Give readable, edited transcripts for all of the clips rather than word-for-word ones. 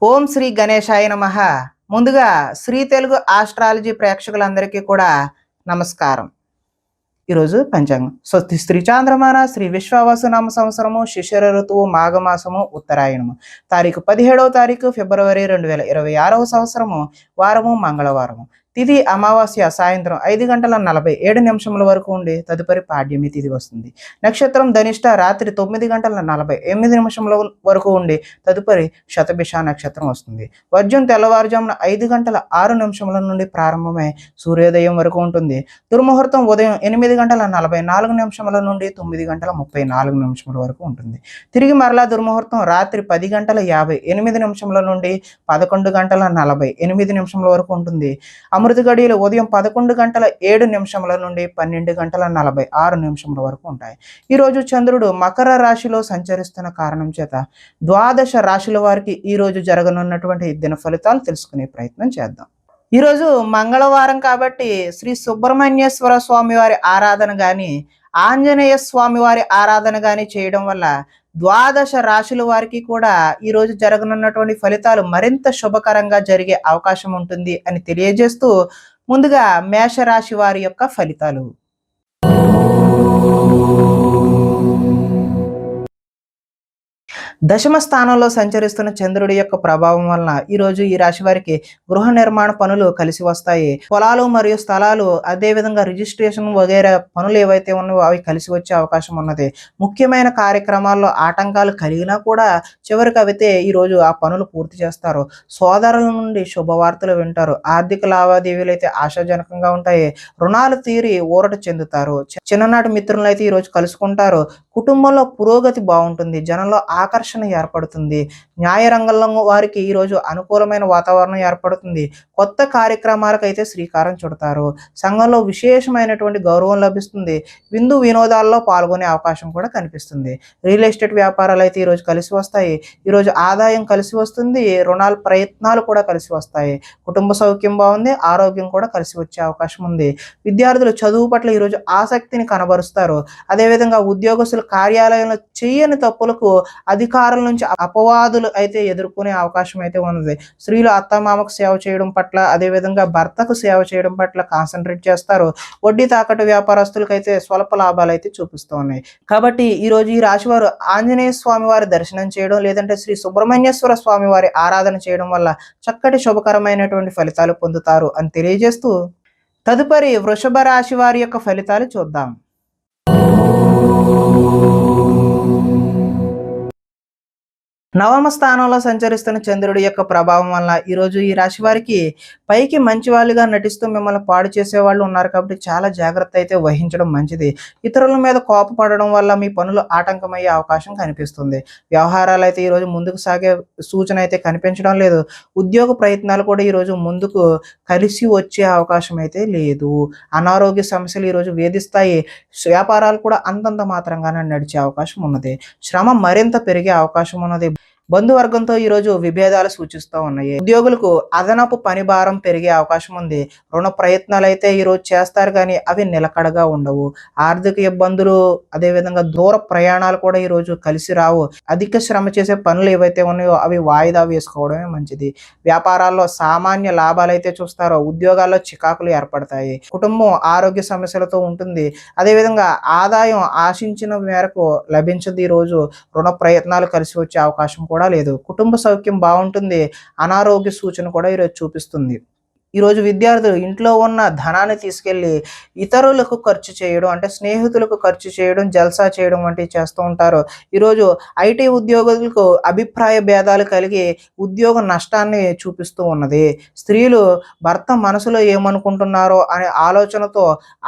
ఓం శ్రీ గణేశాయ నమః. ముందుగా శ్రీ తెలుగు ఆస్ట్రాలజీ ప్రేక్షకులందరికీ కూడా నమస్కారం. ఈరోజు పంచాంగం స్వస్తి శ్రీ చాంద్రమాన శ్రీ విశ్వావసు నామ సంవత్సరము శిశిర ఋతువు మాఘమాసము ఉత్తరాయణము తారీఖు 17వ తారీఖు ఫిబ్రవరి 2026వ సంవత్సరము వారము మంగళవారము. తిథి అమావాస్య సాయంత్రం 5:47 వరకు ఉండి తదుపరి పాడ్యమి తిథి వస్తుంది. నక్షత్రం ధనిష్ట రాత్రి 9:48 వరకు ఉండి తదుపరి శతభిష నక్షత్రం వస్తుంది. వర్జం తెల్లవారుజామున 5:06 నుండి ప్రారంభమై సూర్యోదయం వరకు ఉంటుంది. దుర్ముహూర్తం ఉదయం 8:44 నుండి 9:34 వరకు ఉంటుంది. తిరిగి మరలా దుర్ముహూర్తం రాత్రి 10:58 నుండి 11:48 వరకు ఉంటుంది. అమృత గడియలు ఉదయం 11:07 నుండి 12:46 వరకు ఉంటాయి. ఈరోజు చంద్రుడు మకర రాశిలో సంచరిస్తున్న కారణం చేత ద్వాదశ రాశుల వారికి ఈరోజు జరగనున్నటువంటి దిన ఫలితాలు తెలుసుకునే ప్రయత్నం చేద్దాం. ఈరోజు మంగళవారం కాబట్టి శ్రీ సుబ్రహ్మణ్యేశ్వర స్వామి వారి ఆరాధన కానీ ఆంజనేయ స్వామి వారి ఆరాధన కానీ చేయడం వల్ల ద్వాదశ రాశుల వారికి కూడా ఈరోజు జరగనున్నటువంటి ఫలితాలు మరింత శుభకరంగా జరిగే అవకాశం ఉంటుంది అని తెలియజేస్తూ ముందుగా మేషరాశి వారి యొక్క ఫలితాలు. దశమ స్థానంలో సంచరిస్తున్న చంద్రుడి యొక్క ప్రభావం వలన ఈరోజు ఈ రాశి వారికి గృహ నిర్మాణ పనులు కలిసి వస్తాయి. పొలాలు మరియు స్థలాలు అదేవిధంగా రిజిస్ట్రేషన్ వగైరా పనులు ఏవైతే ఉన్నాయో అవి కలిసి వచ్చే అవకాశం ఉన్నది. ముఖ్యమైన కార్యక్రమాల్లో ఆటంకాలు కలిగినా కూడా చివరికి అయితే ఈరోజు ఆ పనులు పూర్తి చేస్తారు. సోదరుల నుండి శుభవార్తలు వింటారు. ఆర్థిక లావాదేవీలు అయితే ఆశాజనకంగా ఉంటాయి. రుణాలు తీరి ఊరట చెందుతారు. చిన్ననాటి మిత్రులను అయితే ఈరోజు కలుసుకుంటారు. కుటుంబంలో పురోగతి బాగుంటుంది. జనంలో ఆకర్షణ ఏర్పడుతుంది. న్యాయ రంగంలో వారికి ఈరోజు అనుకూలమైన వాతావరణం ఏర్పడుతుంది. కొత్త కార్యక్రమాలకు అయితే శ్రీకారం చుడతారు. సంఘంలో విశేషమైనటువంటి గౌరవం లభిస్తుంది. విందు వినోదాల్లో పాల్గొనే అవకాశం కూడా కనిపిస్తుంది. రియల్ ఎస్టేట్ వ్యాపారాలు అయితే ఈరోజు కలిసి వస్తాయి. ఈరోజు ఆదాయం కలిసి వస్తుంది. రుణాల ప్రయత్నాలు కూడా కలిసి వస్తాయి. కుటుంబ సౌఖ్యం బాగుంది. ఆరోగ్యం కూడా కలిసి వచ్చే అవకాశం ఉంది. విద్యార్థులు చదువు పట్ల ఈరోజు ఆసక్తిని కనబరుస్తారు. అదేవిధంగా ఉద్యోగస్తులు కార్యాలయంలో చేయని తప్పులకు అధికారుల నుంచి అపవాదులు అయితే ఎదుర్కొనే అవకాశం అయితే ఉన్నది. స్త్రీలు అత్తమామకు సేవ చేయడం పట్ల అదేవిధంగా భర్తకు సేవ చేయడం పట్ల కాన్సన్ట్రేట్ చేస్తారు. వడ్డీ తాకట్టు వ్యాపారస్తులకు అయితే స్వల్ప లాభాలు అయితే చూపిస్తూ ఉన్నాయి. కాబట్టి ఈరోజు ఈ రాశి వారు ఆంజనేయ స్వామి వారి దర్శనం చేయడం లేదంటే శ్రీ సుబ్రహ్మణ్యేశ్వర స్వామి వారి ఆరాధన చేయడం వల్ల చక్కటి శుభకరమైనటువంటి ఫలితాలు పొందుతారు అని తెలియజేస్తూ తదుపరి వృషభ రాశి వారి యొక్క ఫలితాలు చూద్దాం. నవమ స్థానంలో సంచరిస్తున్న చంద్రుడి యొక్క ప్రభావం వల్ల ఈరోజు ఈ రాశి వారికి పైకి మంచి వాళ్ళుగా నటిస్తూ మిమ్మల్ని పాడు చేసే వాళ్ళు ఉన్నారు. కాబట్టి చాలా జాగ్రత్త అయితే వహించడం మంచిది. ఇతరుల మీద కోపపడడం వల్ల మీ పనులు ఆటంకమయ్యే అవకాశం కనిపిస్తుంది. వ్యవహారాలు అయితే ఈరోజు ముందుకు సాగే సూచన అయితే కనిపించడం లేదు. ఉద్యోగ ప్రయత్నాలు కూడా ఈరోజు ముందుకు కలిసి వచ్చే అవకాశం అయితే లేదు. అనారోగ్య సమస్యలు ఈరోజు వేధిస్తాయి. వ్యాపారాలు కూడా అంతంత మాత్రంగానే నడిచే అవకాశం ఉన్నది. శ్రమ మరింత పెరిగే అవకాశం ఉన్నది. బంధువర్గంతో ఈరోజు విభేదాలు సూచిస్తూ ఉన్నాయి. ఉద్యోగులకు అదనపు పని భారం పెరిగే అవకాశం ఉంది. రుణ ప్రయత్నాలు అయితే ఈరోజు చేస్తారు కానీ అవి నిలకడగా ఉండవు. ఆర్థిక ఇబ్బందులు అదేవిధంగా దూర ప్రయాణాలు కూడా ఈరోజు కలిసి రావు. అధిక శ్రమ చేసే పనులు ఏవైతే ఉన్నాయో అవి వాయిదా వేసుకోవడమే మంచిది. వ్యాపారాల్లో సామాన్య లాభాలు అయితే చూస్తారో. ఉద్యోగాల్లో చికాకులు ఏర్పడతాయి. కుటుంబం ఆరోగ్య సమస్యలతో ఉంటుంది. అదేవిధంగా ఆదాయం ఆశించిన మేరకు లభించదు. ఈరోజు రుణ ప్రయత్నాలు కలిసి వచ్చే అవకాశం కూడా లేదు. కుటుంబ సౌఖ్యం బాగుంటుంది. అనారోగ్య సూచన కూడా ఈరోజు చూపిస్తుంది. ఈరోజు విద్యార్థులు ఇంట్లో ఉన్న ధనాన్ని తీసుకెళ్ళి ఇతరులకు ఖర్చు చేయడం అంటే స్నేహితులకు ఖర్చు చేయడం జల్సా చేయడం వంటివి చేస్తూ ఉంటారు. ఈరోజు ఐటీ ఉద్యోగులకు అభిప్రాయ భేదాలు కలిగి ఉద్యోగ నష్టాన్ని చూపిస్తూ ఉన్నది. స్త్రీలు భర్త మనసులో ఏమనుకుంటున్నారో అనే ఆలోచనతో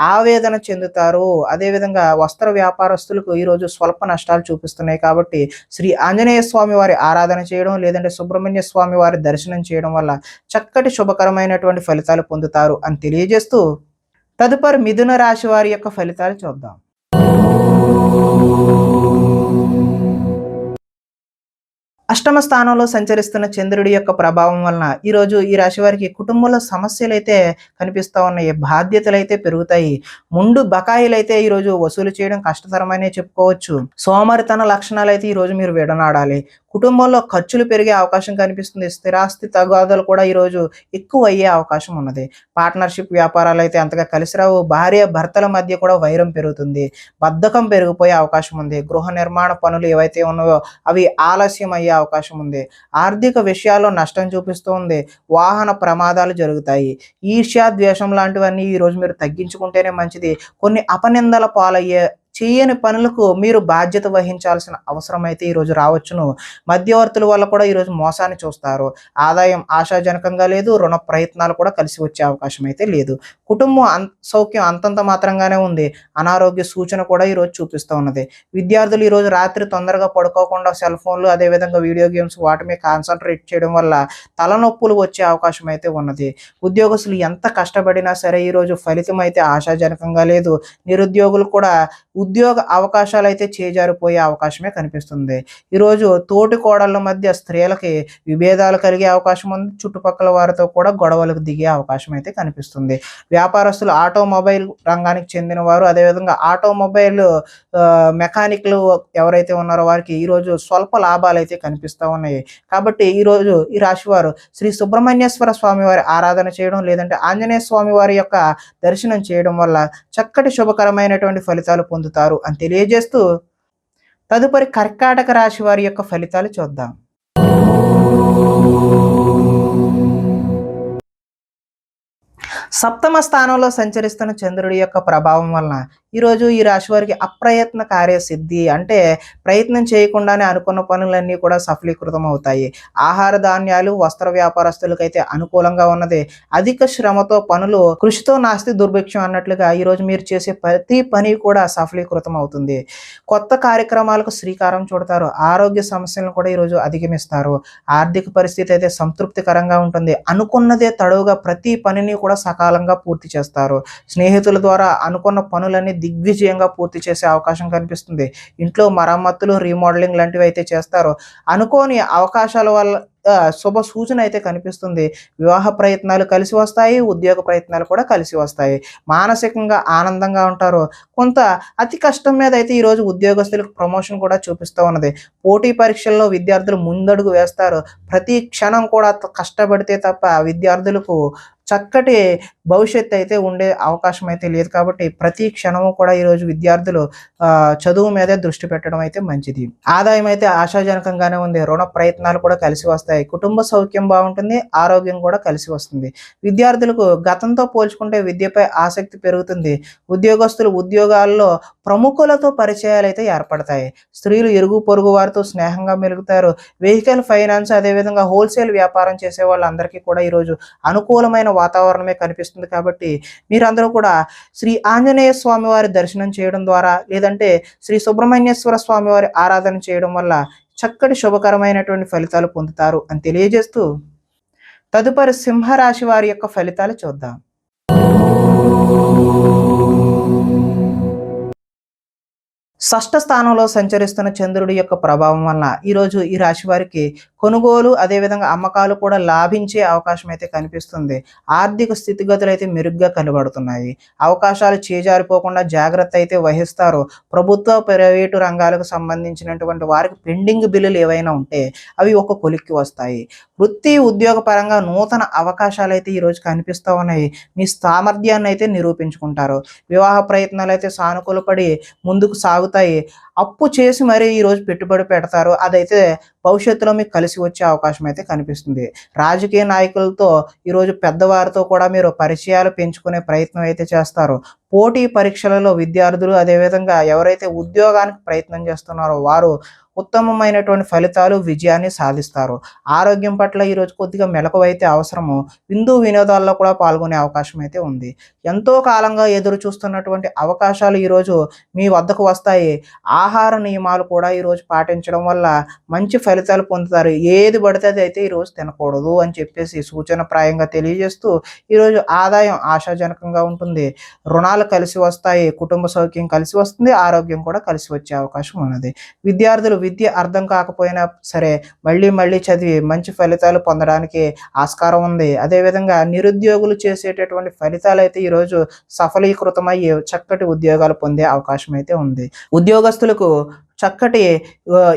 ఆవేదన చెందుతారు. అదేవిధంగా వస్త్ర వ్యాపారస్తులకు ఈరోజు స్వల్ప నష్టాలు చూపిస్తున్నాయి. కాబట్టి శ్రీ ఆంజనేయ స్వామి వారి ఆరాధన చేయడం లేదంటే సుబ్రహ్మణ్య స్వామి వారి దర్శనం చేయడం వల్ల చక్కటి శుభకరమైనటువంటి ఫలితాలు పొందుతారు అని తెలియజేస్తూ తదుపరి మిథున రాశి వారి యొక్క ఫలితాలు చూద్దాం. అష్టమ స్థానంలో సంచరిస్తున్న చంద్రుడి యొక్క ప్రభావం వలన ఈరోజు ఈ రాశి వారికి కుటుంబంలో సమస్యలు అయితే కనిపిస్తూ ఉన్నాయి. బాధ్యతలు అయితే పెరుగుతాయి. ముందు బకాయిలు అయితే ఈరోజు వసూలు చేయడం కష్టతరమనే చెప్పుకోవచ్చు. సోమరితన లక్షణాలు అయితే ఈరోజు మీరు విడనాడాలి. కుటుంబంలో ఖర్చులు పెరిగే అవకాశం కనిపిస్తుంది. స్థిరాస్తి తగాదాలు కూడా ఈరోజు ఎక్కువ అయ్యే అవకాశం ఉన్నది. పార్ట్నర్షిప్ వ్యాపారాలు అయితే అంతగా కలిసి రావు. భార్య భర్తల మధ్య కూడా వైరం పెరుగుతుంది. బద్ధకం పెరిగిపోయే అవకాశం ఉంది. గృహ నిర్మాణ పనులు ఏవైతే ఉన్నాయో అవి ఆలస్యం అయ్యే అవకాశం ఉంది. ఆర్థిక విషయాల్లో నష్టం చూపిస్తూ ఉంది. వాహన ప్రమాదాలు జరుగుతాయి. ఈర్ష్య, ద్వేషం లాంటివన్నీ ఈరోజు మీరు తగ్గించుకుంటేనే మంచిది. కొన్ని అపనిందల పాలయ్యే చేయని పనులకు మీరు బాధ్యత వహించాల్సిన అవసరం అయితే ఈరోజు రావచ్చును. మధ్యవర్తుల వల్ల కూడా ఈరోజు మోసాన్ని చూస్తారు. ఆదాయం ఆశాజనకంగా లేదు. రుణ ప్రయత్నాలు కూడా కలిసి వచ్చే అవకాశం అయితే లేదు. కుటుంబం సౌఖ్యం అంతంత మాత్రంగానే ఉంది. అనారోగ్య సూచన కూడా ఈరోజు చూపిస్తూ ఉన్నది. విద్యార్థులు ఈరోజు రాత్రి తొందరగా పడుకోకుండా సెల్ ఫోన్లు అదేవిధంగా వీడియో గేమ్స్ వాటి మీద కాన్సన్ట్రేట్ చేయడం వల్ల తలనొప్పులు వచ్చే అవకాశం అయితే ఉన్నది. ఉద్యోగస్తులు ఎంత కష్టపడినా సరే ఈరోజు ఫలితం అయితే ఆశాజనకంగా లేదు. నిరుద్యోగులు కూడా ఉద్యోగ అవకాశాలు అయితే చేజారిపోయే అవకాశమే కనిపిస్తుంది. ఈరోజు తోటి కోడళ్ళ మధ్య స్త్రీలకి విభేదాలు కలిగే అవకాశం ఉంది. చుట్టుపక్కల వారితో కూడా గొడవలకు దిగే అవకాశం అయితే కనిపిస్తుంది. వ్యాపారస్తులు ఆటోమొబైల్ రంగానికి చెందిన వారు అదేవిధంగా ఆటోమొబైల్ మెకానిక్లు ఎవరైతే ఉన్నారో వారికి ఈరోజు స్వల్ప లాభాలు అయితే కనిపిస్తూ ఉన్నాయి. కాబట్టి ఈరోజు ఈ రాశి వారు శ్రీ సుబ్రహ్మణ్యేశ్వర స్వామి వారి ఆరాధన చేయడం లేదంటే ఆంజనేయ స్వామి వారి యొక్క దర్శనం చేయడం వల్ల చక్కటి శుభకరమైనటువంటి ఫలితాలు పొందుతారు అని తెలియజేస్తూ తదుపరి కర్కాటక రాశి వారి యొక్క ఫలితాలు చూద్దాం. సప్తమ స్థానంలో సంచరిస్తున్న చంద్రుడి యొక్క ప్రభావం వలన ఈరోజు ఈ రాశి వారికి అప్రయత్న కార్యసిద్ధి అంటే ప్రయత్నం చేయకుండానే అనుకున్న పనులన్నీ కూడా సఫలీకృతం అవుతాయి. ఆహార ధాన్యాలు వస్త్ర వ్యాపారస్తులకైతే అనుకూలంగా ఉన్నది. అధిక శ్రమతో పనులు కృషితో నాస్తి దుర్భిక్షం అన్నట్లుగా ఈరోజు మీరు చేసే ప్రతి పని కూడా సఫలీకృతం అవుతుంది. కొత్త కార్యక్రమాలకు శ్రీకారం చుడతారు. ఆరోగ్య సమస్యలను కూడా ఈరోజు అధిగమిస్తారు. ఆర్థిక పరిస్థితి అయితే సంతృప్తికరంగా ఉంటుంది. అనుకున్నదే తడవుగా ప్రతి పనిని కూడా సకాలంగా పూర్తి చేస్తారు. స్నేహితుల ద్వారా అనుకున్న పనులన్నీ దిగ్విజయంగా పూర్తి చేసే అవకాశం కనిపిస్తుంది. ఇంట్లో మరమ్మతులు రీమోడలింగ్ లాంటివి అయితే చేస్తారు. అనుకోని అవకాశాల వల్ల శుభ సూచన అయితే కనిపిస్తుంది. వివాహ ప్రయత్నాలు కలిసి వస్తాయి. ఉద్యోగ ప్రయత్నాలు కూడా కలిసి వస్తాయి. మానసికంగా ఆనందంగా ఉంటారు. కొంత అతి కష్టం మీద అయితే ఈరోజు ఉద్యోగస్తులకు ప్రమోషన్ కూడా చూపిస్తూ ఉన్నది. పోటీ పరీక్షల్లో విద్యార్థులు ముందడుగు వేస్తారు. ప్రతి క్షణం కూడా కష్టపడితే తప్ప విద్యార్థులకు చక్కటి భవిష్యత్తు అయితే ఉండే అవకాశం అయితే లేదు. కాబట్టి ప్రతి క్షణము కూడా ఈరోజు విద్యార్థులు చదువు మీదే దృష్టి పెట్టడం అయితే మంచిది. ఆదాయం అయితే ఆశాజనకంగానే ఉంది. రుణ ప్రయత్నాలు కూడా కలిసి వస్తాయి. కుటుంబ సౌఖ్యం బాగుంటుంది. ఆరోగ్యం కూడా కలిసి వస్తుంది. విద్యార్థులకు గతంతో పోల్చుకుంటే విద్యపై ఆసక్తి పెరుగుతుంది. ఉద్యోగస్తులు ఉద్యోగాల్లో ప్రముఖులతో పరిచయాలు అయితే ఏర్పడతాయి. స్త్రీలు ఇరుగు పొరుగు వారితో స్నేహంగా మెలుగుతారు. వెహికల్ ఫైనాన్స్ అదేవిధంగా హోల్సేల్ వ్యాపారం చేసే వాళ్ళందరికీ కూడా ఈరోజు అనుకూలమైన వాతావరణమే కనిపిస్తుంది. కాబట్టి మీరందరూ కూడా శ్రీ ఆంజనేయ స్వామి వారి దర్శనం చేయడం ద్వారా లేదంటే శ్రీ సుబ్రహ్మణ్యేశ్వర స్వామి వారి ఆరాధన చేయడం వల్ల చక్కటి శుభకరమైనటువంటి ఫలితాలు పొందుతారు అని తెలియజేస్తూ తదుపరి సింహరాశి వారి యొక్క ఫలితాలు చూద్దాం. షష్ఠ స్థానంలో సంచరిస్తున్న చంద్రుడి యొక్క ప్రభావం వలన ఈరోజు ఈ రాశి వారికి కొనుగోలు అదేవిధంగా అమ్మకాలు కూడా లాభించే అవకాశం అయితే కనిపిస్తుంది. ఆర్థిక స్థితిగతులు అయితే మెరుగ్గా కనబడుతున్నాయి. అవకాశాలు చేజారిపోకుండా జాగ్రత్త అయితే వహిస్తారు. ప్రభుత్వ ప్రైవేటు రంగాలకు సంబంధించినటువంటి వారికి పెండింగ్ బిల్లులు ఏవైనా ఉంటే అవి ఒక కొలిక్కి వస్తాయి. వృత్తి ఉద్యోగ పరంగా నూతన అవకాశాలు అయితే ఈరోజు కనిపిస్తూ ఉన్నాయి. మీ సామర్థ్యాన్ని అయితే నిరూపించుకుంటారు. వివాహ ప్రయత్నాలు అయితే సానుకూలపడి ముందుకు సాగుతాయి. అప్పు చేసి మరీ ఈరోజు పెట్టుబడి పెడతారు. అదైతే భవిష్యత్తులో మీకు కలిసి వచ్చే అవకాశం అయితే కనిపిస్తుంది. రాజకీయ నాయకులతో ఈరోజు పెద్దవారితో కూడా మీరు పరిచయాలు పెంచుకునే ప్రయత్నం అయితే చేస్తారు. పోటీ పరీక్షలలో విద్యార్థులు అదేవిధంగా ఎవరైతే ఉద్యోగానికి ప్రయత్నం చేస్తున్నారో వారు ఉత్తమమైనటువంటి ఫలితాలు విజయాన్ని సాధిస్తారు. ఆరోగ్యం పట్ల ఈరోజు కొద్దిగా మెలకువైతే అవసరము. విందు వినోదాల్లో కూడా పాల్గొనే అవకాశం అయితే ఉంది. ఎంతో కాలంగా ఎదురు చూస్తున్నటువంటి అవకాశాలు ఈరోజు మీ వద్దకు వస్తాయి. ఆహార నియమాలు కూడా ఈరోజు పాటించడం వల్ల మంచి ఫలితాలు పొందుతారు. ఏది పడితే అది అయితే ఈరోజు తినకూడదు అని చెప్పేసి సూచనప్రాయంగా తెలియజేస్తూ ఈరోజు ఆదాయం ఆశాజనకంగా ఉంటుంది. రుణాలు కలిసి వస్తాయి. కుటుంబ సౌఖ్యం కలిసి వస్తుంది. ఆరోగ్యం కూడా కలిసి వచ్చే అవకాశం ఉన్నది. విద్యార్థులు విద్య అర్థం కాకపోయినా సరే మళ్ళీ చదివి మంచి ఫలితాలు పొందడానికి ఆస్కారం ఉంది. అదేవిధంగా నిరుద్యోగులు చేసేటటువంటి ఫలితాలు అయితే ఈరోజు సఫలీకృతమయ్యి చక్కటి ఉద్యోగాలు పొందే అవకాశం అయితే ఉంది. ఉద్యోగస్తులకు చక్కటి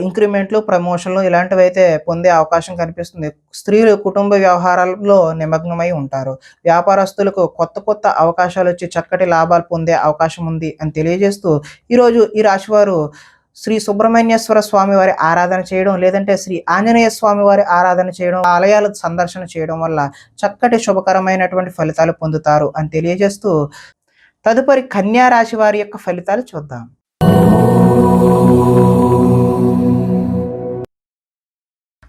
ఇంక్రిమెంట్లు, ప్రమోషన్లు ఇలాంటివైతే పొందే అవకాశం కనిపిస్తుంది. స్త్రీలు కుటుంబ వ్యవహారాల్లో నిమగ్నమై ఉంటారు. వ్యాపారస్తులకు కొత్త కొత్త అవకాశాలొచ్చి చక్కటి లాభాలు పొందే అవకాశం ఉంది అని తెలియజేస్తూ, ఈరోజు ఈ రాశివారు శ్రీ సుబ్రహ్మణ్యేశ్వర స్వామి వారి ఆరాధన చేయడం, లేదంటే శ్రీ ఆంజనేయ స్వామి వారి ఆరాధన చేయడం, ఆలయాల సందర్శన చేయడం వల్ల చక్కటి శుభకరమైనటువంటి ఫలితాలు పొందుతారు అని తెలియజేస్తూ, తదుపరి కన్యా రాశి వారి యొక్క ఫలితాలు చూద్దాం.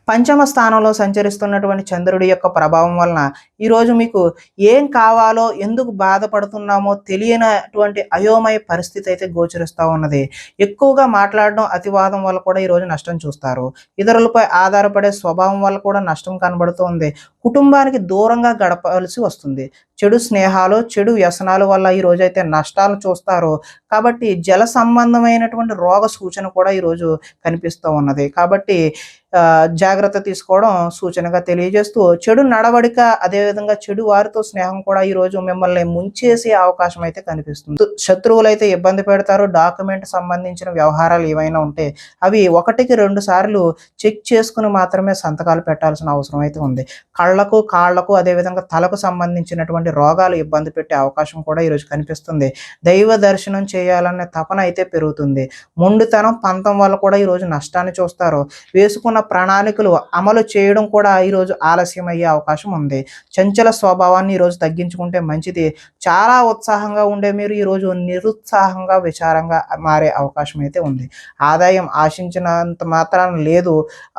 పంచమ స్థానంలో సంచరిస్తున్నటువంటి చంద్రుడి యొక్క ప్రభావం వలన ఈరోజు మీకు ఏం కావాలో, ఎందుకు బాధపడుతున్నామో తెలియనటువంటి అయోమయ పరిస్థితి అయితే గోచరిస్తూ ఉన్నది. ఎక్కువగా మాట్లాడడం, అతివాదం వల్ల కూడా ఈరోజు నష్టం చూస్తారు. ఇతరులపై ఆధారపడే స్వభావం వల్ల కూడా నష్టం కనబడుతుంది. కుటుంబానికి దూరంగా గడపాల్సి వస్తుంది. చెడు స్నేహాలు, చెడు వ్యసనాల వల్ల ఈరోజైతే నష్టాలు చూస్తారు. కాబట్టి జల సంబంధమైనటువంటి రోగ సూచన కూడా ఈరోజు కనిపిస్తూ ఉన్నది. కాబట్టి జాగ్రత్త తీసుకోవడం సూచనగా తెలియజేస్తూ, చెడు నడవడిక, అదేవిధంగా చెడు వారితో స్నేహం కూడా ఈరోజు మిమ్మల్ని ముంచేసే అవకాశం అయితే కనిపిస్తుంది. శత్రువులు అయితే ఇబ్బంది పెడతారు. డాక్యుమెంట్ సంబంధించిన వ్యవహారాలు ఏవైనా ఉంటే అవి 1-2 సార్లు చెక్ చేసుకుని మాత్రమే సంతకాలు పెట్టాల్సిన అవసరం అయితే ఉంది. కళ్ళకు, కాళ్లకు, అదేవిధంగా తలకు సంబంధించినటువంటి రోగాలు ఇబ్బంది పెట్టే అవకాశం కూడా ఈరోజు కనిపిస్తుంది. దైవ దర్శనం చేయాలనే తపన అయితే పెరుగుతుంది. మొండితనం, పంతం వల్ల కూడా ఈరోజు నష్టాన్ని చూస్తారు. వేసుకున్న ప్రణాళికలు అమలు చేయడం కూడా ఈరోజు ఆలస్యం అయ్యే అవకాశం ఉంది. చంచల స్వభావాన్ని ఈరోజు తగ్గించుకుంటే మంచిది. చాలా ఉత్సాహంగా ఉండే మీరు ఈరోజు నిరుత్సాహంగా, విచారంగా మారే అవకాశం అయితే ఉంది. ఆదాయం ఆశించినంత మాత్రాన లేదు.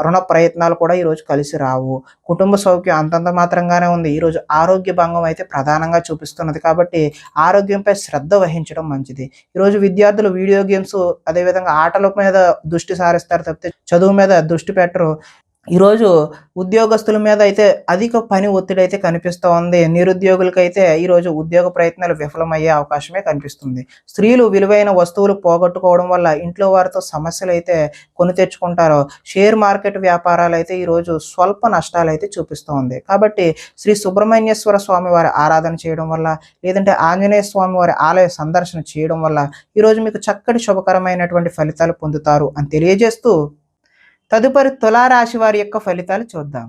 రుణ ప్రయత్నాలు కూడా ఈరోజు కలిసి రావు. కుటుంబ సౌఖ్యం అంతంత మాత్రంగానే ఉంది. ఈరోజు ఆరోగ్య భంగం అయితే ప్రధానంగా చూపిస్తున్నది. కాబట్టి ఆరోగ్యంపై శ్రద్ధ వహించడం మంచిది. ఈరోజు విద్యార్థులు వీడియో గేమ్స్, అదేవిధంగా ఆటల మీద దృష్టి సారిస్తారు తప్పితే చదువు మీద దృష్టి పెట్టరు. ఈరోజు ఉద్యోగస్తుల మీద అయితే అధిక పని ఒత్తిడి అయితే కనిపిస్తూ ఉంది. నిరుద్యోగులకైతే ఈరోజు ఉద్యోగ ప్రయత్నాలు విఫలమయ్యే అవకాశమే కనిపిస్తుంది. స్త్రీలు విలువైన వస్తువులు పోగొట్టుకోవడం వల్ల ఇంట్లో వారితో సమస్యలు అయితే కొని తెచ్చుకుంటారు. షేర్ మార్కెట్ వ్యాపారాలు అయితే ఈరోజు స్వల్ప నష్టాలు అయితే చూపిస్తూ ఉంది. కాబట్టి శ్రీ సుబ్రహ్మణ్యేశ్వర స్వామి వారి ఆరాధన చేయడం వల్ల, లేదంటే ఆంజనేయ స్వామి వారి ఆలయ సందర్శన చేయడం వల్ల ఈరోజు మీకు చక్కటి శుభకరమైనటువంటి ఫలితాలు పొందుతారు అని తెలియజేస్తూ, తదుపరి తులారాశి వారి యొక్క ఫలితాలు చూద్దాం.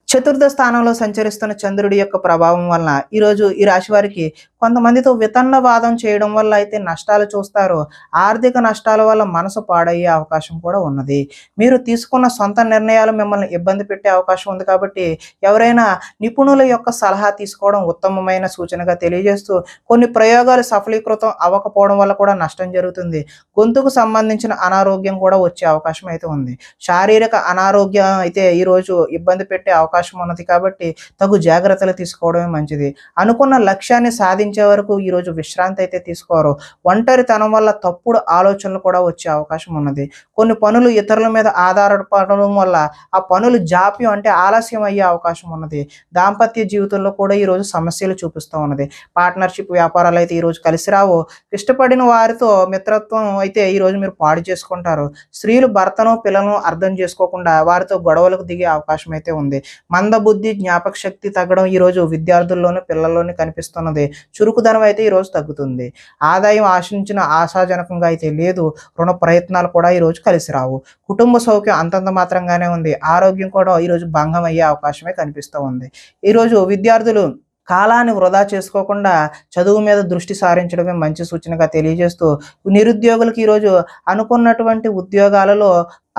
చతుర్థ స్థానంలో సంచరిస్తున్న చంద్రుడి యొక్క ప్రభావం వలన ఈరోజు ఈ రాశి వారికి కొంతమందితో వితన్నవాదం చేయడం వల్ల అయితే నష్టాలు చూస్తారు. ఆర్థిక నష్టాల వల్ల మనసు పాడయ్యే అవకాశం కూడా ఉన్నది. మీరు తీసుకున్న సొంత నిర్ణయాలు మిమ్మల్ని ఇబ్బంది పెట్టే అవకాశం ఉంది. కాబట్టి ఎవరైనా నిపుణుల యొక్క సలహా తీసుకోవడం ఉత్తమమైన సూచనగా తెలియజేస్తూ, కొన్ని ప్రయోగాలు సఫలీకృతం అవ్వకపోవడం వల్ల కూడా నష్టం జరుగుతుంది. గొంతుకు సంబంధించిన అనారోగ్యం కూడా వచ్చే అవకాశం అయితే ఉంది. శారీరక అనారోగ్యం అయితే ఈరోజు ఇబ్బంది పెట్టే అవకాశం ఉన్నది. కాబట్టి తగు జాగ్రత్తలు తీసుకోవడమే మంచిది. అనుకున్న లక్ష్యాన్ని సాధించే వరకు ఈరోజు విశ్రాంతి అయితే తీసుకోరు. ఒంటరితనం వల్ల తప్పుడు ఆలోచనలు కూడా వచ్చే అవకాశం ఉన్నది. కొన్ని పనులు ఇతరుల మీద ఆధారపడడం వల్ల ఆ పనులు జాప్యం, అంటే ఆలస్యం అయ్యే అవకాశం ఉన్నది. దాంపత్య జీవితంలో కూడా ఈరోజు సమస్యలు చూపిస్తూ ఉన్నది. పార్ట్నర్షిప్ వ్యాపారాలు అయితే ఈరోజు కలిసి రావు. ఇష్టపడిన వారితో మిత్రత్వం అయితే ఈరోజు మీరు పాడు చేసుకుంటారు. స్త్రీలు భర్తను, పిల్లలను అర్థం చేసుకోకుండా వారితో గొడవలకు దిగే అవకాశం అయితే ఉంది. మందబుద్ధి, జ్ఞాపక శక్తి తగ్గడం ఈరోజు విద్యార్థుల్లోనూ, పిల్లల్లోనూ కనిపిస్తున్నది. చురుకుదనం అయితే ఈరోజు తగ్గుతుంది. ఆదాయం ఆశించిన ఆశాజనకంగా అయితే లేదు. రుణ ప్రయత్నాలు కూడా ఈరోజు కలిసి రావు. కుటుంబ సౌఖ్యం అంతంత మాత్రంగానే ఉంది. ఆరోగ్యం కూడా ఈరోజు భంగం అయ్యే అవకాశమే కనిపిస్తూ ఉంది. ఈరోజు విద్యార్థులు కాలాన్ని వృధా చేసుకోకుండా చదువు మీద దృష్టి సారించడమే మంచి సూచనగా తెలియజేస్తూ, నిరుద్యోగులకు ఈరోజు అనుకున్నటువంటి ఉద్యోగాలలో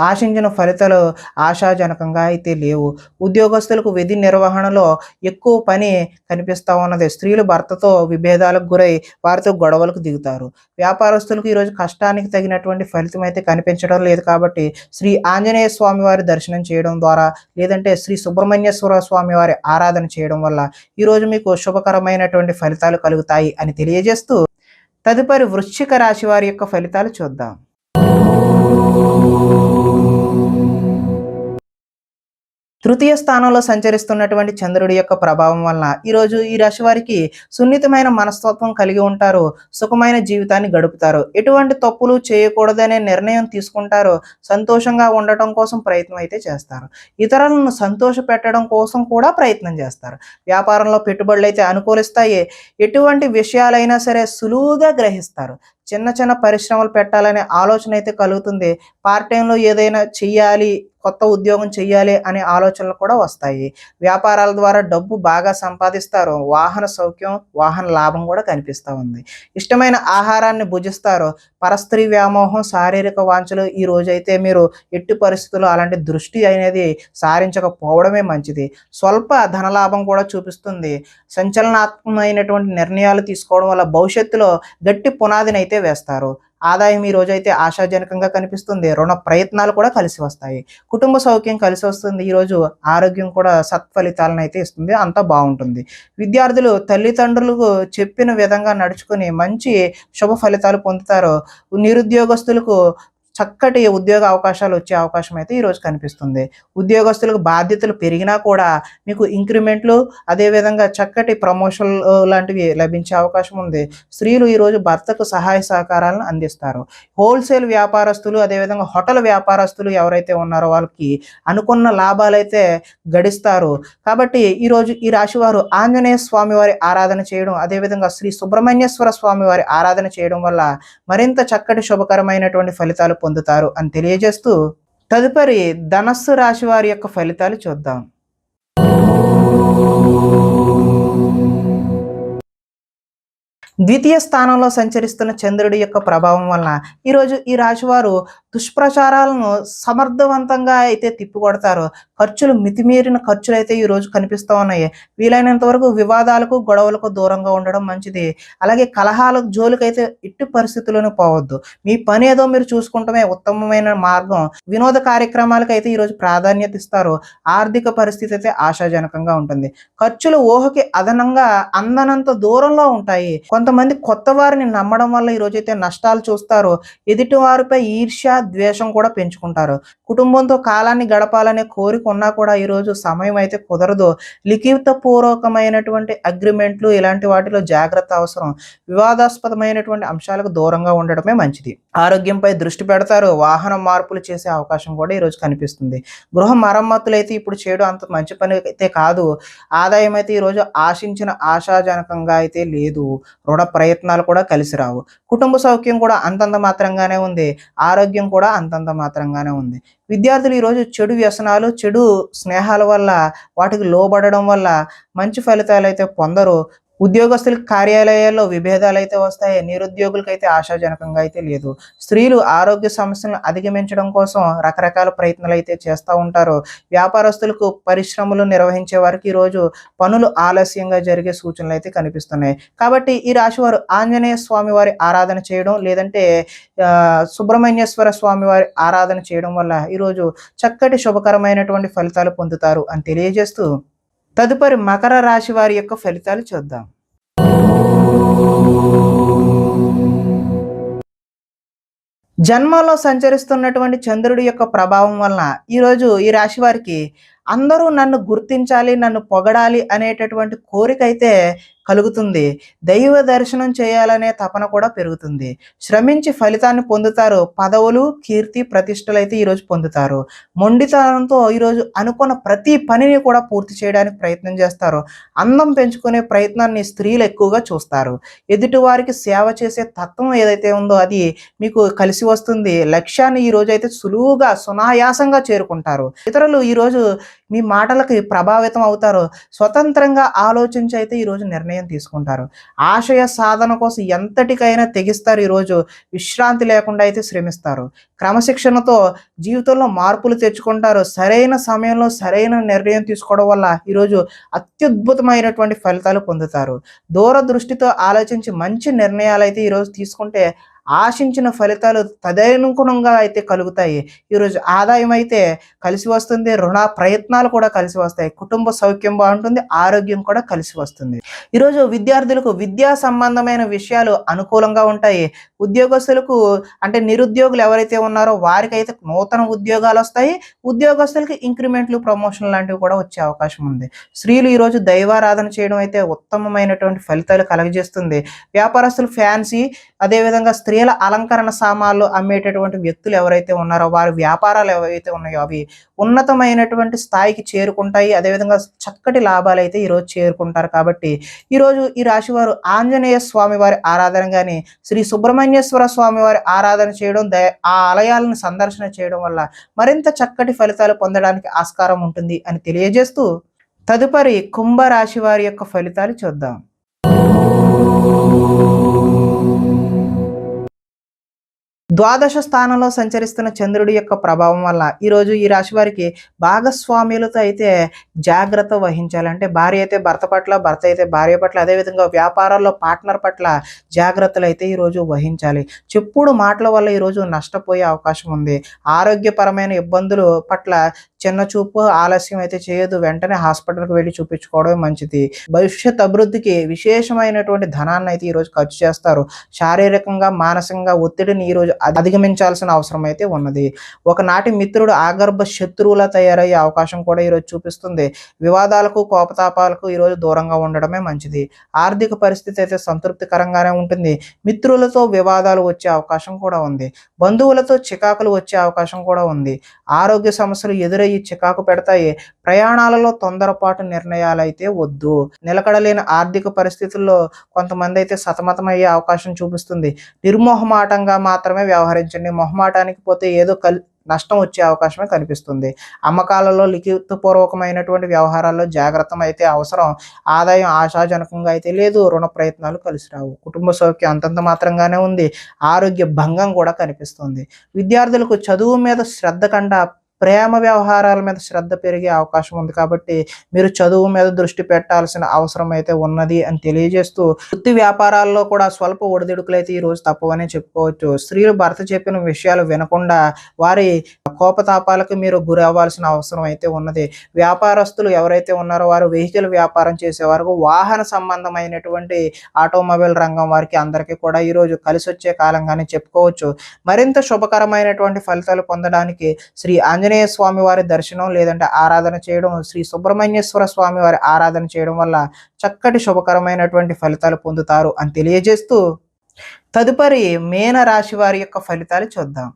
ఆశించిన ఫలితాలు ఆశాజనకంగా అయితే లేవు. ఉద్యోగస్తులకు విధి నిర్వహణలో ఎక్కువ పని కనిపిస్తూ ఉన్నది. స్త్రీలు భర్తతో విభేదాలకు గురై వారితో గొడవలకు దిగుతారు. వ్యాపారస్తులకు ఈరోజు కష్టానికి తగినటువంటి ఫలితం అయితే కనిపించడం లేదు. కాబట్టి శ్రీ ఆంజనేయ స్వామి వారి దర్శనం చేయడం ద్వారా, లేదంటే శ్రీ సుబ్రహ్మణ్యేశ్వర స్వామి వారి ఆరాధన చేయడం వల్ల ఈరోజు మీకు శుభకరమైనటువంటి ఫలితాలు కలుగుతాయి అని తెలియజేస్తూ, తదుపరి వృశ్చిక రాశి వారి యొక్క ఫలితాలు చూద్దాం. తృతీయ స్థానంలో సంచరిస్తున్నటువంటి చంద్రుడి యొక్క ప్రభావం వలన ఈరోజు ఈ రాశి వారికి సున్నితమైన మనస్తత్వం కలిగి ఉంటారు. సుఖమైన జీవితాన్ని గడుపుతారు. ఎటువంటి తప్పులు చేయకూడదనే నిర్ణయం తీసుకుంటారు. సంతోషంగా ఉండటం కోసం ప్రయత్నం అయితే చేస్తారు. ఇతరులను సంతోష పెట్టడం కోసం కూడా ప్రయత్నం చేస్తారు. వ్యాపారంలో పెట్టుబడులు అయితే అనుకూలిస్తాయి. ఎటువంటి విషయాలైనా సరే సులువుగా గ్రహిస్తారు. చిన్న చిన్న పరిశ్రమలు పెట్టాలనే ఆలోచన అయితే కలుగుతుంది. పార్ట్ టైంలో ఏదైనా చెయ్యాలి, కొత్త ఉద్యోగం చెయ్యాలి అనే ఆలోచనలు కూడా వస్తాయి. వ్యాపారాల ద్వారా డబ్బు బాగా సంపాదిస్తారు. వాహన సౌఖ్యం, వాహన లాభం కూడా కనిపిస్తూ ఉంది. ఇష్టమైన ఆహారాన్ని భుజిస్తారు. పరస్త్రీ వ్యామోహం, శారీరక వాంఛలు ఈ రోజైతే మీరు ఎట్టి పరిస్థితుల్లో అలాంటి దృష్టి అనేది సారించకపోవడమే మంచిది. స్వల్ప ధనలాభం కూడా చూపిస్తుంది. సంచలనాత్మకమైనటువంటి నిర్ణయాలు తీసుకోవడం వల్ల భవిష్యత్తులో గట్టి పునాదిని అయితే వేస్తారు. ఆదాయం ఈ రోజైతే ఆశాజనకంగా కనిపిస్తుంది. రుణ ప్రయత్నాలు కూడా కలిసి వస్తాయి. కుటుంబ సౌఖ్యం కలిసి వస్తుంది. ఈరోజు ఆరోగ్యం కూడా సత్ఫలితాలను అయితే ఇస్తుంది. అంతా బాగుంటుంది. విద్యార్థులు తల్లిదండ్రులకు చెప్పిన విధంగా నడుచుకుని మంచి శుభ ఫలితాలు పొందుతారు. నిరుద్యోగస్తులకు చక్కటి ఉద్యోగ అవకాశాలు వచ్చే అవకాశం అయితే ఈరోజు కనిపిస్తుంది. ఉద్యోగస్తులకు బాధ్యతలు పెరిగినా కూడా మీకు ఇంక్రిమెంట్లు, అదేవిధంగా చక్కటి ప్రమోషన్ లాంటివి లభించే అవకాశం ఉంది. స్త్రీలు ఈరోజు భర్తకు సహాయ సహకారాలను అందిస్తారు. హోల్సేల్ వ్యాపారస్తులు, అదేవిధంగా హోటల్ వ్యాపారస్తులు ఎవరైతే ఉన్నారో వాళ్ళకి అనుకున్న లాభాలైతే గడిస్తారు. కాబట్టి ఈరోజు ఈ రాశి వారు ఆంజనేయ స్వామి వారి ఆరాధన చేయడం, అదేవిధంగా శ్రీ సుబ్రహ్మణ్యేశ్వర స్వామి వారి ఆరాధన చేయడం వల్ల మరింత చక్కటి శుభకరమైనటువంటి ఫలితాలు పొందుతారు అని తెలియజేస్తూ, తదుపరి ధనస్సు రాశి వారి యొక్క ఫలితాలు చూద్దాం. ద్వితీయ స్థానంలో సంచరిస్తున్న చంద్రుడి యొక్క ప్రభావం వలన ఈరోజు ఈ రాశివారు దుష్ప్రచారాలను సమర్థవంతంగా అయితే తిప్పికొడతారు. ఖర్చులు మితిమీరిన ఖర్చులు అయితే ఈరోజు కనిపిస్తూ ఉన్నాయి. వీలైనంత వరకు వివాదాలకు, గొడవలకు దూరంగా ఉండడం మంచిది. అలాగే కలహాలకు జోలికైతే ఎట్టి పరిస్థితుల్లోనూ పోవద్దు. మీ పని ఏదో మీరు చూసుకుంటమే ఉత్తమమైన మార్గం. వినోద కార్యక్రమాలకు అయితే ఈరోజు ప్రాధాన్యత ఇస్తారు. ఆర్థిక పరిస్థితి అయితే ఆశాజనకంగా ఉంటుంది. ఖర్చులు ఊహకి అదనంగా అందనంత దూరంలో ఉంటాయి. కొంతమంది కొత్త వారిని నమ్మడం వల్ల ఈరోజైతే నష్టాలు చూస్తారు. ఎదుటి వారిపై ఈర్ష్య, ద్వేషం కూడా పెంచుకుంటారు. కుటుంబంతో కాలాన్ని గడపాలనే కోరిక ఉన్నా కూడా ఈరోజు సమయం అయితే కుదరదు. లిఖిత పూర్వకమైనటువంటి అగ్రిమెంట్లు ఇలాంటి వాటిలో జాగ్రత్త అవసరం. వివాదాస్పదమైనటువంటి అంశాలకు దూరంగా ఉండడమే మంచిది. ఆరోగ్యంపై దృష్టి పెడతారు. వాహన మార్పులు చేసే అవకాశం కూడా ఈరోజు కనిపిస్తుంది. గృహ మరమ్మతులు అయితే ఇప్పుడు చేయడం అంత మంచి పని అయితే కాదు. ఆదాయం అయితే ఈరోజు ఆశించిన ఆశాజనకంగా అయితే లేదు. రుణ ప్రయత్నాలు కూడా కలిసి రావు. కుటుంబ సౌఖ్యం కూడా అంతంత మాత్రంగానే ఉంది. ఆరోగ్యం కూడా అంతంత మాత్రంగానే ఉంది. విద్యార్థులు ఈరోజు చెడు వ్యసనాలు, చెడు స్నేహాల వల్ల, వాటికి లోబడడం వల్ల మంచి ఫలితాలు అయితే పొందరు. ఉద్యోగస్తులకు కార్యాలయాల్లో విభేదాలు అయితే వస్తాయి. నిరుద్యోగులకైతే ఆశాజనకంగా అయితే లేదు. స్త్రీలు ఆరోగ్య సమస్యలను అధిగమించడం కోసం రకరకాల ప్రయత్నాలు అయితే చేస్తూ ఉంటారు. వ్యాపారస్తులకు, పరిశ్రమలు నిర్వహించే వారికి ఈరోజు పనులు ఆలస్యంగా జరిగే సూచనలు అయితే కనిపిస్తున్నాయి. కాబట్టి ఈ రాశి వారు ఆంజనేయ స్వామి వారి ఆరాధన చేయడం, లేదంటే సుబ్రహ్మణ్యేశ్వర స్వామి వారి ఆరాధన చేయడం వల్ల ఈరోజు చక్కటి శుభకరమైనటువంటి ఫలితాలు పొందుతారు అని తెలియజేస్తూ, తదుపరి మకర రాశి వారి యొక్క ఫలితాలు చూద్దాం. జన్మలో సంచరిస్తున్నటువంటి చంద్రుడి యొక్క ప్రభావం వలన ఈరోజు ఈ రాశి వారికి అందరూ నన్ను గుర్తించాలి, నన్ను పొగడాలి అనేటటువంటి కోరిక అయితే కలుగుతుంది. దైవ దర్శనం చేయాలనే తపన కూడా పెరుగుతుంది. శ్రమించి ఫలితాన్ని పొందుతారు. పదవులు, కీర్తి, ప్రతిష్టలు అయితే ఈరోజు పొందుతారు. మొండితనంతో ఈరోజు అనుకున్న ప్రతి పనిని కూడా పూర్తి చేయడానికి ప్రయత్నం చేస్తారు. అందం పెంచుకునే ప్రయత్నాన్ని స్త్రీలు ఎక్కువగా చూస్తారు. ఎదుటి వారికి సేవ చేసే తత్వం ఏదైతే ఉందో అది మీకు కలిసి వస్తుంది. లక్ష్యాన్ని ఈ రోజు అయితే సులువుగా, సునాయాసంగా చేరుకుంటారు. ఇతరులు ఈరోజు మీ మాటలకి ప్రభావితం అవుతారు. స్వతంత్రంగా ఆలోచించి అయితే ఈరోజు నిర్ణయం తీసుకుంటారు. ఆశయ సాధన కోసం ఎంతటికైనా తెగిస్తారు. ఈరోజు విశ్రాంతి లేకుండా అయితే శ్రమిస్తారు. క్రమశిక్షణతో జీవితంలో మార్పులు తెచ్చుకుంటారు. సరైన సమయంలో సరైన నిర్ణయం తీసుకోవడం వల్ల ఈరోజు అత్యద్భుతమైనటువంటి ఫలితాలు పొందుతారు. దూరదృష్టితో ఆలోచించి మంచి నిర్ణయాలు అయితే ఈరోజు తీసుకుంటే ఆశించిన ఫలితాలు తదనుగుణంగా అయితే కలుగుతాయి. ఈరోజు ఆదాయం అయితే కలిసి వస్తుంది. రుణ ప్రయత్నాలు కూడా కలిసి వస్తాయి. కుటుంబ సౌఖ్యం బాగుంటుంది. ఆరోగ్యం కూడా కలిసి వస్తుంది. ఈరోజు విద్యార్థులకు విద్యా సంబంధమైన విషయాలు అనుకూలంగా ఉంటాయి. ఉద్యోగస్తులకు అంటే నిరుద్యోగులు ఎవరైతే ఉన్నారో వారికైతే నూతన ఉద్యోగాలు వస్తాయి. ఉద్యోగస్తులకి ఇంక్రిమెంట్లు, ప్రమోషన్ లాంటివి కూడా వచ్చే అవకాశం ఉంది. స్త్రీలు ఈరోజు దైవారాధన చేయడం అయితే ఉత్తమమైనటువంటి ఫలితాలు కలగజేస్తుంది. వ్యాపారస్తులు ఫ్యాన్సీ, అదేవిధంగా స్త్రీల అలంకరణ సామాన్లు అమ్మేటటువంటి వ్యక్తులు ఎవరైతే ఉన్నారో వారి వ్యాపారాలు ఏవైతే ఉన్నాయో అవి ఉన్నతమైనటువంటి స్థాయికి చేరుకుంటాయి. అదేవిధంగా చక్కటి లాభాలు అయితే ఈరోజు చేరుకుంటారు. కాబట్టి ఈరోజు ఈ రాశి వారు ఆంజనేయ స్వామి వారి ఆరాధన కానీ, శ్రీ సుబ్రహ్మణ్యేశ్వర స్వామి వారి ఆరాధన చేయడం, ఆ ఆలయాలను సందర్శన చేయడం వల్ల మరింత చక్కటి ఫలితాలు పొందడానికి ఆస్కారం ఉంటుంది అని తెలియజేస్తూ తదుపరి కుంభరాశి వారి యొక్క ఫలితాలు చూద్దాం. ద్వాదశ స్థానంలో సంచరిస్తున్న చంద్రుడి యొక్క ప్రభావం వల్ల ఈరోజు ఈ రాశి వారికి భాగస్వామ్యులతో అయితే జాగ్రత్త వహించాలి. అంటే భార్య అయితే భర్త పట్ల, భర్త అయితే భార్య పట్ల, అదేవిధంగా వ్యాపారాల్లో పార్ట్నర్ పట్ల జాగ్రత్తలు అయితే ఈరోజు వహించాలి. చెప్పుడు మాటల వల్ల ఈరోజు నష్టపోయే అవకాశం ఉంది. ఆరోగ్యపరమైన ఇబ్బందులు పట్ల చిన్న చూపు, ఆలస్యం అయితే చేయదు. వెంటనే హాస్పిటల్కి వెళ్ళి చూపించుకోవడమే మంచిది. భవిష్యత్ అభివృద్ధికి విశేషమైనటువంటి ధనాన్ని అయితే ఈరోజు ఖర్చు చేస్తారు. శారీరకంగా, మానసికంగా ఒత్తిడిని ఈరోజు అధిగమించాల్సిన అవసరం అయితే ఉన్నది. ఒకనాటి మిత్రుడు ఆగర్భ శత్రువులా తయారయ్యే అవకాశం కూడా ఈరోజు చూపిస్తుంది. వివాదాలకు, కోపతాపాలకు ఈరోజు దూరంగా ఉండడమే మంచిది. ఆర్థిక పరిస్థితి అయితే సంతృప్తికరంగానే ఉంటుంది. మిత్రులతో వివాదాలు వచ్చే అవకాశం కూడా ఉంది. బంధువులతో చికాకులు వచ్చే అవకాశం కూడా ఉంది. ఆరోగ్య సమస్యలు ఎదురయ్యి చికాకు పెడతాయి. ప్రయాణాలలో తొందరపాటు నిర్ణయాలు అయితే వద్దు. నిలకడలేని ఆర్థిక పరిస్థితుల్లో కొంతమంది అయితే సతమతమయ్యే అవకాశం చూపిస్తుంది. నిర్మోహమాటంగా మాత్రమే వ్యవహరించండి. మొహమాటానికి పోతే ఏదో నష్టం వచ్చే అవకాశమే కనిపిస్తుంది. అమ్మకాలలో లిఖితపూర్వకమైనటువంటి వ్యవహారాల్లో జాగ్రత్త అయితే అవసరం. ఆదాయం ఆశాజనకంగా అయితే లేదు. రుణ ప్రయత్నాలు కలిసి రావు. కుటుంబ సౌఖ్యం అంతంత మాత్రంగానే ఉంది. ఆరోగ్య భంగం కూడా కనిపిస్తుంది. విద్యార్థులకు చదువు మీద శ్రద్ధ కంటే ప్రేమ వ్యవహారాల మీద శ్రద్ధ పెరిగే అవకాశం ఉంది. కాబట్టి మీరు చదువు మీద దృష్టి పెట్టాల్సిన అవసరం అయితే ఉన్నది అని తెలియజేస్తూ వృత్తి వ్యాపారాల్లో కూడా స్వల్ప ఒడిదుడుకులు అయితే ఈరోజు తప్పవని చెప్పుకోవచ్చు. స్త్రీలు భర్త చెప్పిన విషయాలు వినకుండా వారి కోపతాపాలకు మీరు గురి అవ్వాల్సిన అవసరం అయితే ఉన్నది. వ్యాపారస్తులు ఎవరైతే ఉన్నారో వారు వెహికల్ వ్యాపారం చేసేవారు, వాహన సంబంధమైనటువంటి ఆటోమొబైల్ రంగం వారికి అందరికీ కూడా ఈరోజు కలిసి వచ్చే కాలంగానే చెప్పుకోవచ్చు. మరింత శుభకరమైనటువంటి ఫలితాలు పొందడానికి శ్రీ ఆంజనేయ స్వామి వారి దర్శనం లేదంటే ఆరాధన చేయడం, శ్రీ సుబ్రహ్మణ్యేశ్వర స్వామి వారి ఆరాధన చేయడం వల్ల చక్కటి శుభకరమైనటువంటి ఫలితాలు పొందుతారు అని తెలియజేస్తూ తదుపరి మీన రాశి వారి యొక్క ఫలితాలు చూద్దాం.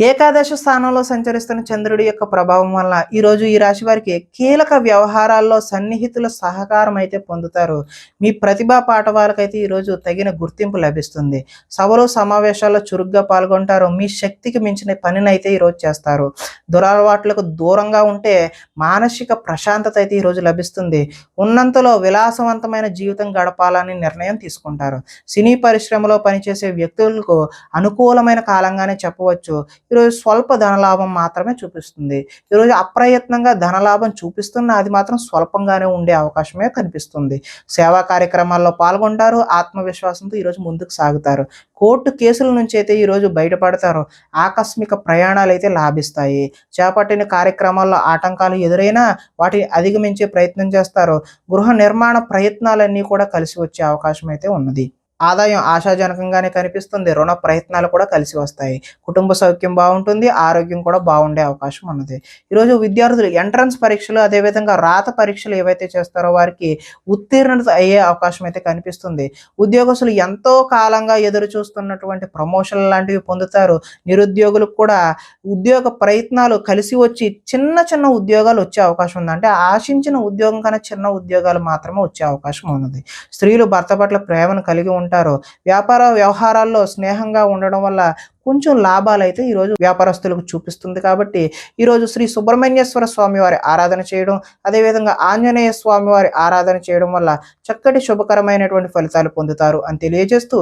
ఏకాదశ స్థానంలో సంచరిస్తున్న చంద్రుడి యొక్క ప్రభావం వల్ల ఈరోజు ఈ రాశి వారికి కీలక వ్యవహారాల్లో సన్నిహితుల సహకారం అయితే పొందుతారు. మీ ప్రతిభా పాఠవాలకైతే ఈరోజు తగిన గుర్తింపు లభిస్తుంది. సభలు, సమావేశాల్లో చురుగ్గా పాల్గొంటారు. మీ శక్తికి మించిన పనిని అయితే ఈరోజు చేస్తారు. దురలవాట్లకు దూరంగా ఉంటే మానసిక ప్రశాంతత అయితే ఈరోజు లభిస్తుంది. ఉన్నంతలో విలాసవంతమైన జీవితం గడపాలని నిర్ణయం తీసుకుంటారు. సినీ పరిశ్రమలో పనిచేసే వ్యక్తులకు అనుకూలమైన కాలంగానే చెప్పవచ్చు. ఈరోజు స్వల్ప ధనలాభం మాత్రమే చూపిస్తుంది. ఈరోజు అప్రయత్నంగా ధనలాభం చూపిస్తున్న అది మాత్రం స్వల్పంగానే ఉండే అవకాశమే కనిపిస్తుంది. సేవా కార్యక్రమాల్లో పాల్గొంటారు. ఆత్మవిశ్వాసంతో ఈరోజు ముందుకు సాగుతారు. కోర్టు కేసుల నుంచి అయితే ఈరోజు బయటపడతారు. ఆకస్మిక ప్రయాణాలు అయితే లాభిస్తాయి. చేపట్టిన కార్యక్రమాల్లో ఆటంకాలు ఎదురైనా వాటిని అధిగమించే ప్రయత్నం చేస్తారు. గృహ నిర్మాణ ప్రయత్నాలన్నీ కూడా కలిసి వచ్చే అవకాశం అయితే ఉన్నది. ఆదాయం ఆశాజనకంగానే కనిపిస్తుంది. రుణ ప్రయత్నాలు కూడా కలిసి వస్తాయి. కుటుంబ సౌఖ్యం బాగుంటుంది. ఆరోగ్యం కూడా బాగుండే అవకాశం ఉన్నది. ఈరోజు విద్యార్థులు ఎంట్రన్స్ పరీక్షలు, అదేవిధంగా రాత పరీక్షలు ఏవైతే చేస్తారో వారికి ఉత్తీర్ణత అయ్యే అవకాశం అయితే కనిపిస్తుంది. ఉద్యోగస్తులు ఎంతో కాలంగా ఎదురు చూస్తున్నటువంటి ప్రమోషన్లు లాంటివి పొందుతారు. నిరుద్యోగులకు కూడా ఉద్యోగ ప్రయత్నాలు కలిసి వచ్చి చిన్న చిన్న ఉద్యోగాలు వచ్చే అవకాశం ఉంది. అంటే ఆశించిన ఉద్యోగం కన్నా చిన్న ఉద్యోగాలు మాత్రమే వచ్చే అవకాశం ఉన్నది. స్త్రీలు భర్త పట్ల ప్రేమను కలిగి ఉంటారు. వ్యాపార వ్యవహారాల్లో స్నేహంగా ఉండడం వల్ల కొంచెం లాభాలు అయితే ఈరోజు వ్యాపారస్తులకు చూపిస్తుంది. కాబట్టి ఈరోజు శ్రీ సుబ్రహ్మణ్యేశ్వర స్వామి వారి ఆరాధన చేయడం, అదేవిధంగా ఆంజనేయ స్వామి వారి ఆరాధన చేయడం వల్ల చక్కటి శుభకరమైనటువంటి ఫలితాలు పొందుతారు అని తెలియజేస్తూ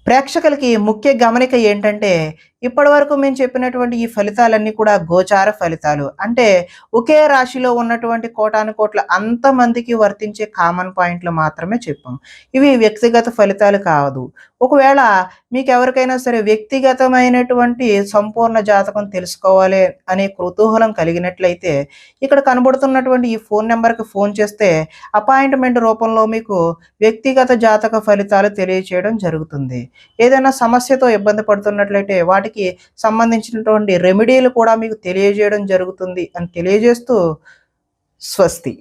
ప్రేక్షకులకి ముఖ్య గమనిక ఏంటంటే ఇప్పటివరకు మేము చెప్పినటువంటి ఈ ఫలితాలన్నీ కూడా గోచార ఫలితాలు. అంటే ఒకే రాశిలో ఉన్నటువంటి కోటానుకోట్ల అంతమందికి వర్తించే కామన్ పాయింట్లు మాత్రమే చెప్పాం. ఇవి వ్యక్తిగత ఫలితాలు కాదు. ఒకవేళ మీకెవరికైనా సరే వ్యక్తిగతమైనటువంటి సంపూర్ణ జాతకం తెలుసుకోవాలి అనే కుతూహలం కలిగినట్లయితే ఇక్కడ కనబడుతున్నటువంటి ఈ ఫోన్ నంబర్‌కి ఫోన్ చేస్తే అపాయింట్‌మెంట్ రూపంలో మీకు వ్యక్తిగత జాతక ఫలితాలు తెలియచేయడం జరుగుతుంది. ఏదైనా సమస్యతో ఇబ్బంది పడుతున్నట్లయితే వాటికి సంబంధించినటువంటి రెమెడీలు కూడా మీకు తెలియజేయడం జరుగుతుంది అని తెలియజేస్తూ స్వస్తి.